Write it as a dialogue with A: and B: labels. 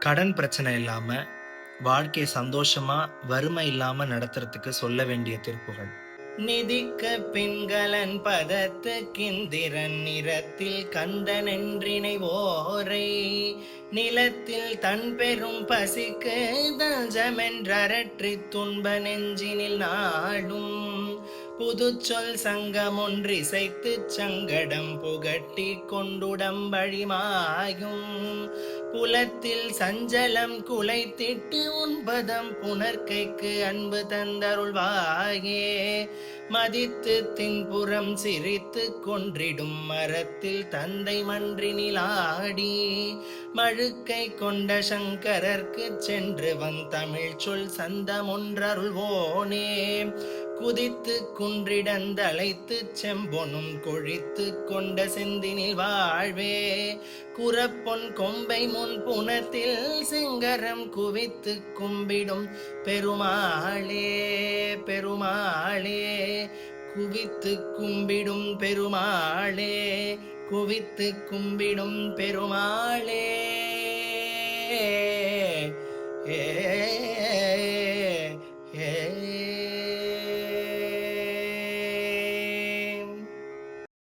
A: கடன் பிரச்சனை இல்லாம, வாழ்க்கைய சந்தோஷமா, வறுமை இல்லாம நடத்துறதுக்கு சொல்ல வேண்டிய திருப்புகள். நிதிக்க பின்கலன் பதத்துக்கிந்திரன் நிறத்தில் கந்தனென்றினை ஓரை நிலத்தில் தன் பெரும் பசிக்கு தஞ்சமென்றரற்றித் துன்ப நெஞ்சினில் நாடும் புதுச்சொல் சங்கமொன்றிசைத்து சங்கடம் புகட்டி கொண்டுடம்பழிமாயும் புலத்தில் சஞ்சலம் குலைத்திட்டு உன்பதம் புனர்க்கைக்கு அன்பு தந்தருள்வாயே மதித்து தின்புறம் சிரித்து கொன்றிடும் மரத்தில் தந்தை மன்றினிலாடி மழுக்கை கொண்ட சங்கரர்க்கு சென்று வந் தமிழ் சொல் சந்தமொன்றருள்வோனே குதித்து குன்றிடந்தழைத்து செம்பொனும் கொழித்து கொண்ட செந்தினில் வாழ்வே குரப்பொன் கொம்பை முன் புனத்தில் சிங்கரம் குவித்து கும்பிடும் பெருமாளே பெருமாளே குவித்து கும்பிடும் பெருமாளே குவித்து கும்பிடும் பெருமாளே ஏ